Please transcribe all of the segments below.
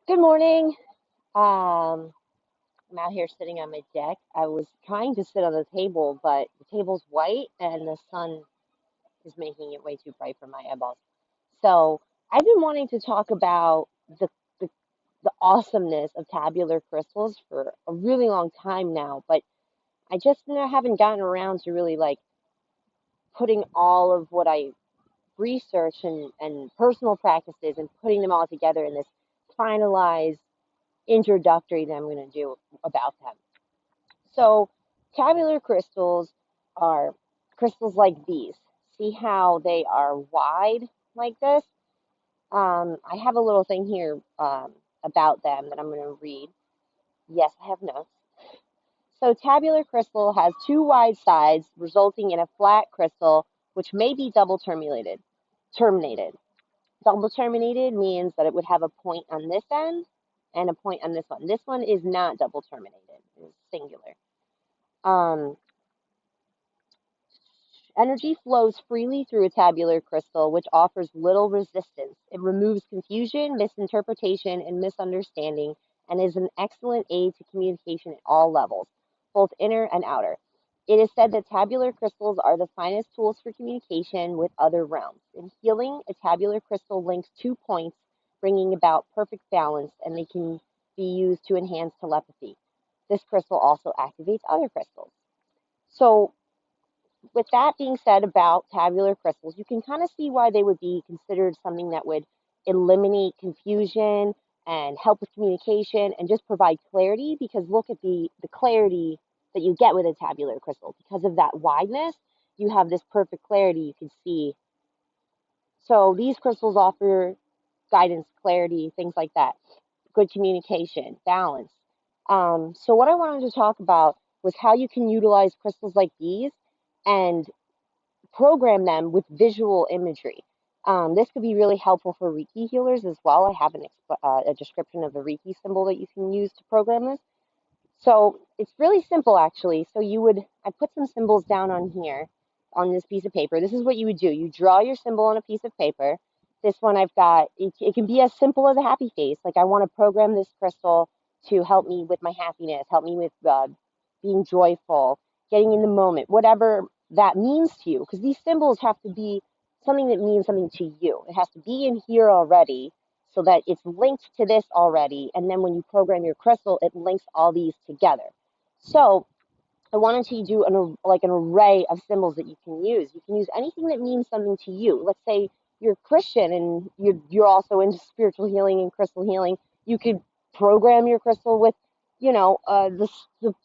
Good morning. I'm out here sitting on my deck. I was trying to sit on the table, but the table's white and the sun is making it way too bright for my eyeballs. So I've been wanting to talk about the, the awesomeness of tabular crystals for a really long time now, but I just haven't gotten around to really like putting all of what I research and personal practices and putting them all together in this finalized introductory that I'm going to do about them. So, tabular crystals are crystals like these. See how they are wide like this? I have a little thing here about them that I'm going to read. Yes, I have notes. So, tabular crystal has two wide sides, resulting in a flat crystal, which may be double terminated. Terminated. Double terminated means that it would have a point on this end and a point on this one. This one is not double terminated; it's singular. Um, Energy flows freely through a tabular crystal, which offers little resistance. It removes confusion, misinterpretation, and misunderstanding, and is an excellent aid to communication at all levels, both inner and outer. It is said that tabular crystals are the finest tools for communication with other realms. In healing, a tabular crystal links two points, bringing about perfect balance, and they can be used to enhance telepathy. This crystal also activates other crystals. So, with that being said about tabular crystals, you can kind of see why they would be considered something that would eliminate confusion and help with communication and just provide clarity, because look at the clarity that you get with a tabular crystal. Because of that wideness, you have this perfect clarity you can see. So these crystals offer guidance, clarity, things like that, good communication, balance. So what I wanted to talk about was how you can utilize crystals like these and program them with visual imagery. This could be really helpful for Reiki healers as well. I have a description of the Reiki symbol that you can use to program this. So it's really simple actually. I put some symbols down on here on this piece of paper. This is what you would do. You draw your symbol on a piece of paper. This one I've got, it can be as simple as a happy face. Like I want to program this crystal to help me with my happiness, help me with being joyful, getting in the moment, whatever that means to you. Because these symbols have to be something that means something to you. It has to be in here already so that it's linked to this already. And then when you program your crystal, it links all these together. So I wanted to do an array of symbols that you can use. You can use anything that means something to you. Let's say you're Christian and you're also into spiritual healing and crystal healing. You could program your crystal with, the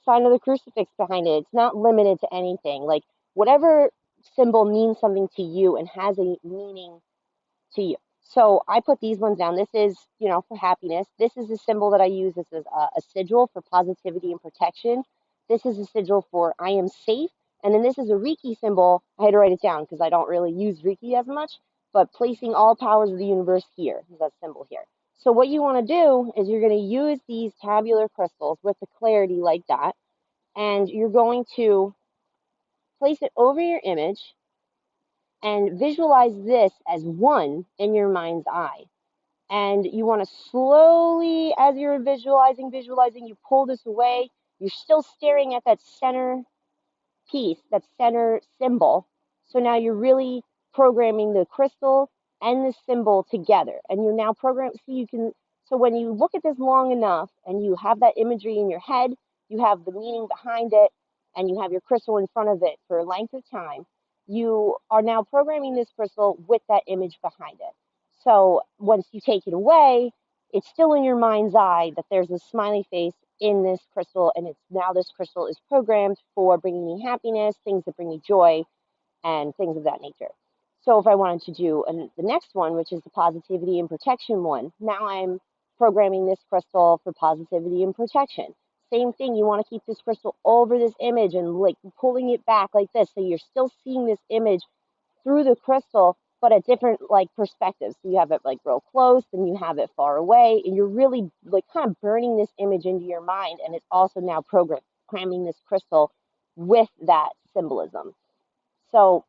sign of the crucifix behind it. It's not limited to anything. Like whatever symbol means something to you and has a meaning to you. So I put these ones down. This is, for happiness. This is a symbol that I use. This is a sigil for positivity and protection. This is a sigil for I am safe. And then this is a Reiki symbol. I had to write it down because I don't really use Reiki as much, but placing all powers of the universe here is that symbol here. So what you want to do is you're going to use these tabular crystals with the clarity like that, and you're going to place it over your image and visualize this as one in your mind's eye. And you want to slowly, as you're visualizing, you pull this away. You're still staring at that center piece, that center symbol. So now you're really programming the crystal and the symbol together. And you're now programming, so when you look at this long enough and you have that imagery in your head, you have the meaning behind it, and you have your crystal in front of it for a length of time, you are now programming this crystal with that image behind it. So once you take it away, it's still in your mind's eye that there's a smiley face in this crystal, and it's now this crystal is programmed for bringing me happiness, things that bring me joy, and things of that nature. So if I wanted to do the next one, which is the positivity and protection one, now I'm programming this crystal for positivity and protection. Same thing, you want to keep this crystal over this image and like pulling it back like this, so you're still seeing this image through the crystal, but at different like perspectives. So you have it like real close, and you have it far away, and you're really like kind of burning this image into your mind, and it's also now programming this crystal with that symbolism. So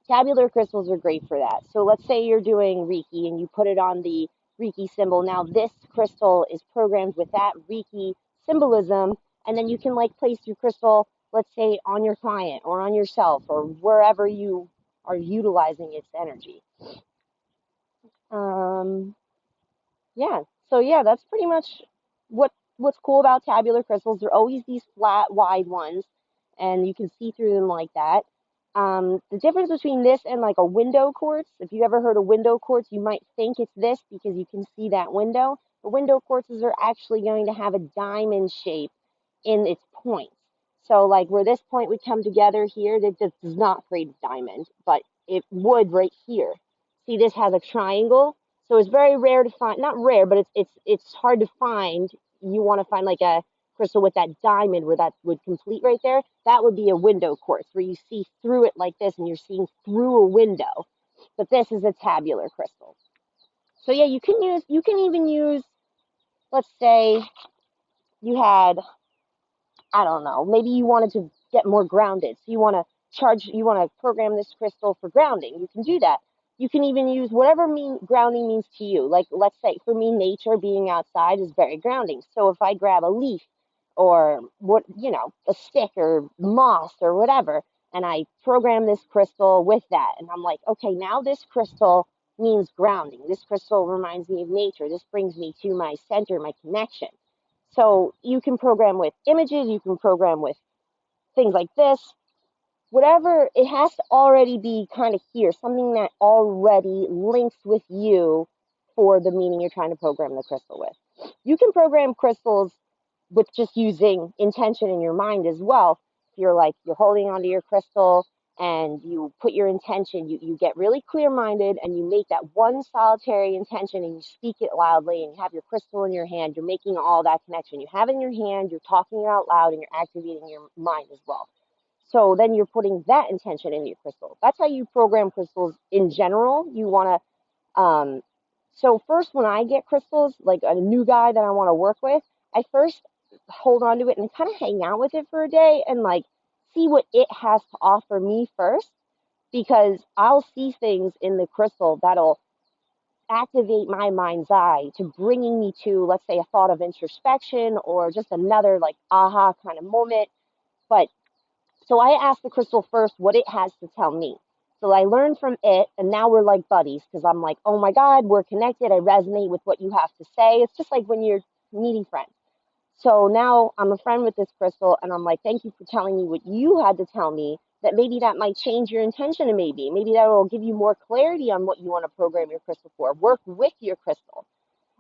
tabular crystals are great for that. So let's say you're doing Reiki and you put it on the Reiki symbol. Now this crystal is programmed with that Reiki symbolism, and then you can like place your crystal, let's say, on your client or on yourself or wherever you are utilizing its energy. Um, yeah, so yeah, that's pretty much what's cool about tabular crystals. They're always these flat, wide ones, and you can see through them like that. The difference between this and like a window quartz, if you ever heard of window quartz, you might think it's this because you can see that window. The window quartzes are actually going to have a diamond shape in its points. So like where this point would come together here, that does not create a diamond, but it would right here. See, this has a triangle, so it's very rare to find, not rare, but it's hard to find. You want to find like a crystal with that diamond where that would complete right there. That would be a window quartz where you see through it like this and you're seeing through a window. But this is a tabular crystal. So yeah, you can even use, let's say you had, I don't know, maybe you wanted to get more grounded. So you want to program this crystal for grounding. You can do that. You can even use whatever grounding means to you. Like, let's say for me, nature, being outside is very grounding. So if I grab a leaf or a stick or moss or whatever, and I program this crystal with that, and I'm like, okay, now this crystal means grounding. This crystal reminds me of nature. This brings me to my center, my connection. So you can program with images, you can program with things like this, whatever. It has to already be kind of here, something that already links with you for the meaning you're trying to program the crystal with. You can program crystals with just using intention in your mind as well. If you're holding onto your crystal and you put your intention, you get really clear minded and you make that one solitary intention and you speak it loudly and you have your crystal in your hand, you're making all that connection. You have it in your hand, you're talking it out loud, and you're activating your mind as well. So then you're putting that intention in your crystal. That's how you program crystals in general. You want to so first, when I get crystals, like a new guy that I want to work with, I first hold on to it and kind of hang out with it for a day and like see what it has to offer me first, because I'll see things in the crystal that'll activate my mind's eye to bringing me to, let's say, a thought of introspection or just another like aha kind of moment. But so I asked the crystal first what it has to tell me. So I learned from it, and now we're like buddies because I'm like, oh my God, we're connected. I resonate with what you have to say. It's just like when you're meeting friends. So now I'm a friend with this crystal, and I'm like, thank you for telling me what you had to tell me. That maybe that might change your intention, and maybe that will give you more clarity on what you want to program your crystal for. Work with your crystal.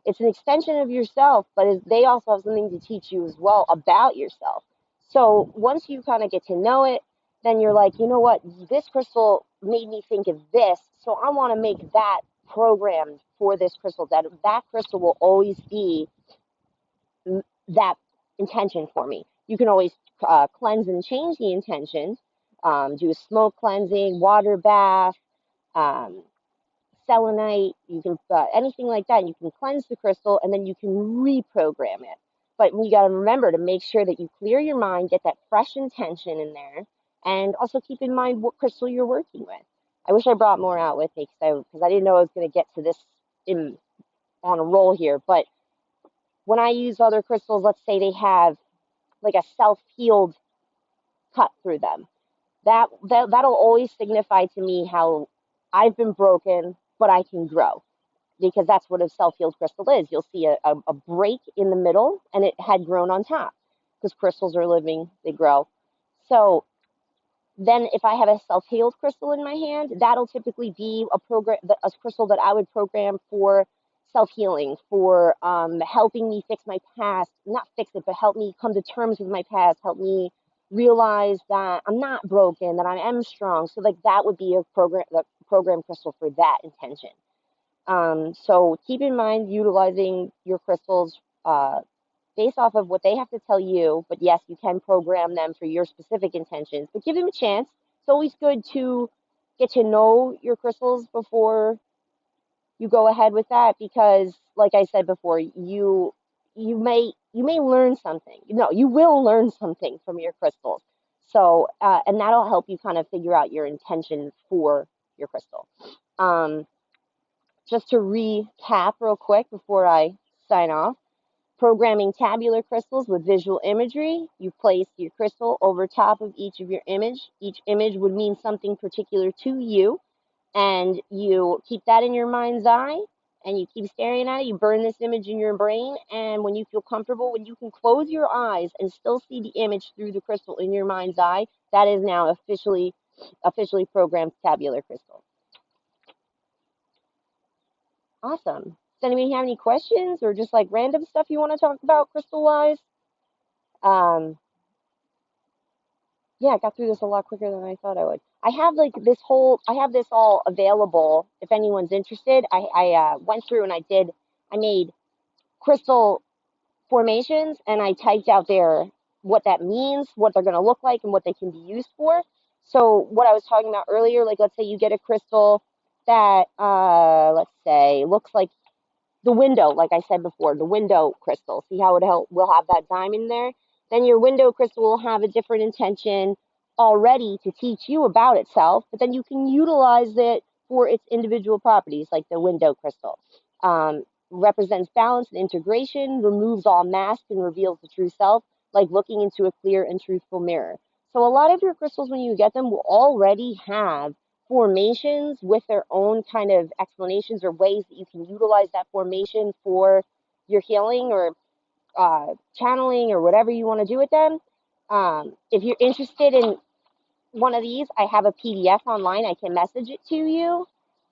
It's an extension of yourself, but they also have something to teach you as well about yourself. So once you kind of get to know it, then you're like, you know what, this crystal made me think of this, so I want to make that programmed for this crystal. That crystal will always be that intention for me. You can always cleanse and change the intentions, do a smoke cleansing, water bath, um, selenite, you can anything like that. You can cleanse the crystal and then you can reprogram it. But you got to remember to make sure that you clear your mind, get that fresh intention in there, and also keep in mind what crystal you're working with. I wish I brought more out with me because I didn't know I was going to get to this on a roll here. But when I use other crystals, let's say they have like a self-healed cut through them. That'll always signify to me how I've been broken, but I can grow, because that's what a self-healed crystal is. You'll see a break in the middle and it had grown on top, because crystals are living, they grow. So then if I have a self-healed crystal in my hand, that'll typically be a crystal that I would program for self-healing, for helping me fix my past, not fix it, but help me come to terms with my past, help me realize that I'm not broken, that I am strong. So like that would be the program crystal for that intention. So keep in mind utilizing your crystals based off of what they have to tell you. But yes, you can program them for your specific intentions, but give them a chance. It's always good to get to know your crystals before you go ahead with that, because like I said before, you may learn something. No, you will learn something from your crystals. So and that'll help you kind of figure out your intention for your crystal. Um, just to recap real quick before I sign off. Programming tabular crystals with visual imagery. You place your crystal over top of each of your image. Each image would mean something particular to you, and you keep that in your mind's eye, and you keep staring at it. You burn this image in your brain, and when you feel comfortable, when you can close your eyes and still see the image through the crystal in your mind's eye, that is now officially programmed tabular crystal. Awesome. Does anybody have any questions or just like random stuff you want to talk about crystal wise? Yeah, I got through this a lot quicker than I thought I would. I have this all available if anyone's interested. I went through and I made crystal formations, and I typed out there what that means, what they're going to look like, and what they can be used for. So what I was talking about earlier, like let's say you get a crystal that, let's say, looks like the window, like I said before, the window crystal. See how will have that diamond there? Then your window crystal will have a different intention already to teach you about itself, but then you can utilize it for its individual properties, like the window crystal. Represents balance and integration, removes all mask and reveals the true self, like looking into a clear and truthful mirror. So a lot of your crystals, when you get them, will already have formations with their own kind of explanations or ways that you can utilize that formation for your healing or channeling or whatever you want to do with them. If you're interested in one of these, I have a PDF online. I can message it to you.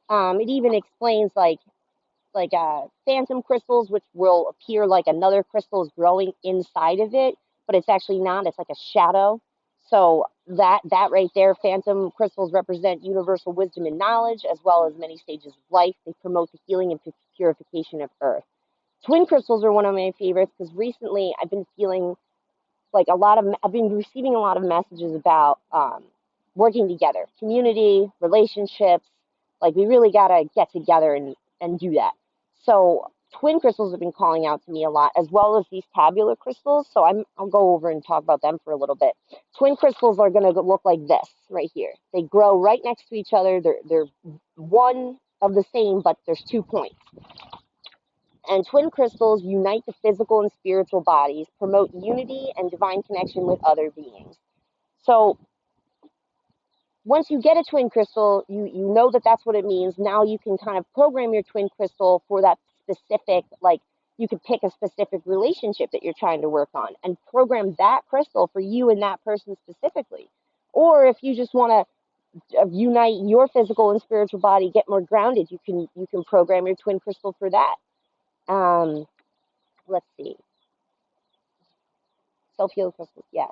It even explains like phantom crystals, which will appear like another crystal is growing inside of it, but it's actually not. It's like a shadow. So that right there, phantom crystals represent universal wisdom and knowledge, as well as many stages of life. They promote the healing and purification of Earth. Twin crystals are one of my favorites because recently I've been feeling like I've been receiving a lot of messages about working together, community, relationships. Like we really gotta get together and do that. So twin crystals have been calling out to me a lot, as well as these tabular crystals. So I'll go over and talk about them for a little bit. Twin crystals are gonna look like this right here. They grow right next to each other. They're one of the same, but there's 2 points. And twin crystals unite the physical and spiritual bodies, promote unity and divine connection with other beings. So once you get a twin crystal, you know that that's what it means. Now you can kind of program your twin crystal for that specific, like you could pick a specific relationship that you're trying to work on and program that crystal for you and that person specifically. Or if you just want to unite your physical and spiritual body, get more grounded, you can program your twin crystal for that. Let's see. Self-healed crystals, yes.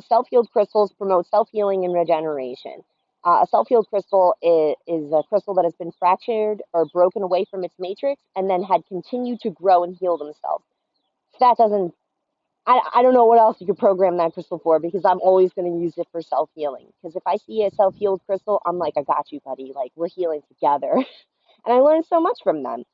Self-healed crystals promote self-healing and regeneration. A self-healed crystal is a crystal that has been fractured or broken away from its matrix and then had continued to grow and heal themselves. That doesn't, I don't know what else you could program that crystal for because I'm always going to use it for self-healing. Because if I see a self-healed crystal, I'm like, I got you, buddy. Like, we're healing together. And I learned so much from them,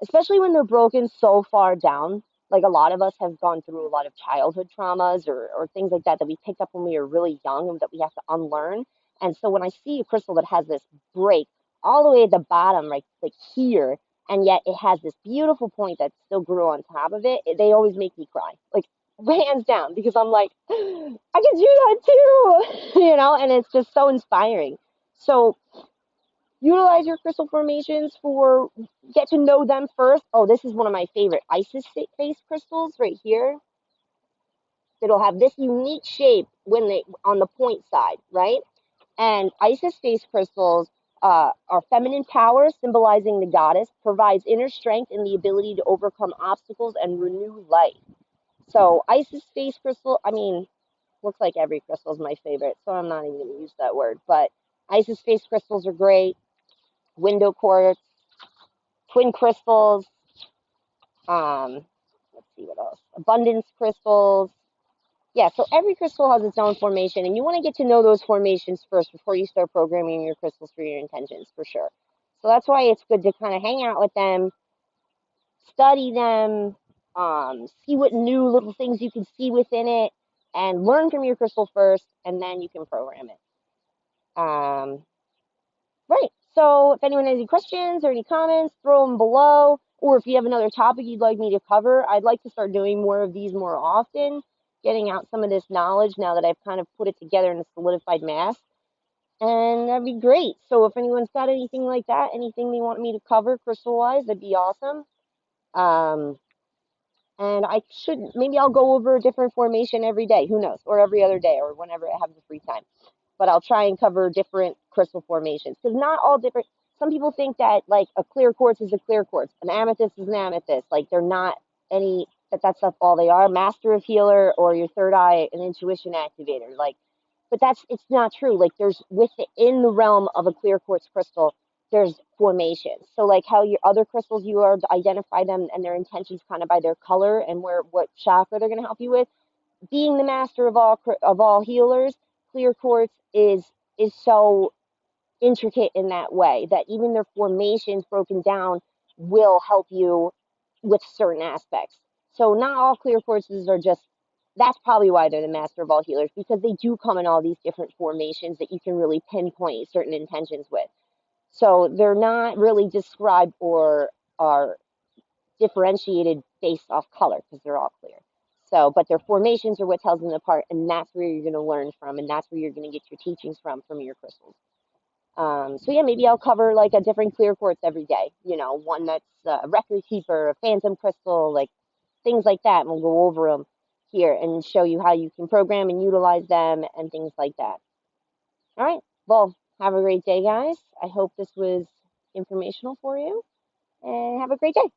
especially when they're broken so far down. Like a lot of us have gone through a lot of childhood traumas or things like that we picked up when we were really young and that we have to unlearn. And so when I see a crystal that has this break all the way at the bottom, right, like here, and yet it has this beautiful point that still grew on top of it, they always make me cry, like hands down, because I'm like, I can do that too, and it's just so inspiring. So utilize your crystal formations for get to know them first. Oh, this is one of my favorite Isis face crystals right here. It'll have this unique shape when they on the point side, right? And Isis face crystals are feminine power, symbolizing the goddess, provides inner strength and the ability to overcome obstacles and renew life. So Isis face crystal, I mean, looks like every crystal is my favorite, so I'm not even going to use that word. But Isis face crystals are great. Window quartz, twin crystals, let's see what else, abundance crystals. Yeah, so every crystal has its own formation, and you want to get to know those formations first before you start programming your crystals for your intentions, for sure. So that's why it's good to kind of hang out with them, study them, see what new little things you can see within it, and learn from your crystal first, and then you can program it. Right. So if anyone has any questions or any comments, throw them below. Or if you have another topic you'd like me to cover, I'd like to start doing more of these more often, getting out some of this knowledge now that I've kind of put it together in a solidified mass. And that'd be great. So if anyone's got anything like that, anything they want me to cover crystal-wise, that'd be awesome. And maybe I'll go over a different formation every day, who knows, or every other day, or whenever I have the free time. But I'll try and cover different crystal formations, because not all different. Some people think that like a clear quartz is a clear quartz, an amethyst is an amethyst. Like they're not that's all they are. Master of healer or your third eye, an intuition activator. Like, but it's not true. Like there's within the realm of a clear quartz crystal, there's formations. So like how your other crystals, you are to identify them and their intentions kind of by their color and what chakra they're going to help you with. Being the master of all healers, clear quartz is so intricate in that way that even their formations broken down will help you with certain aspects. So not all clear quartzes are just, that's probably why they're the master of all healers, because they do come in all these different formations that you can really pinpoint certain intentions with. So they're not really described or are differentiated based off color because they're all clear. So, but their formations are what tells them apart, and that's where you're going to learn from, and that's where you're going to get your teachings from your crystals. So yeah, maybe I'll cover like a different clear quartz every day. You know, one that's a record keeper, a phantom crystal, like things like that. And we'll go over them here and show you how you can program and utilize them and things like that. All right. Well, have a great day, guys. I hope this was informational for you, and have a great day.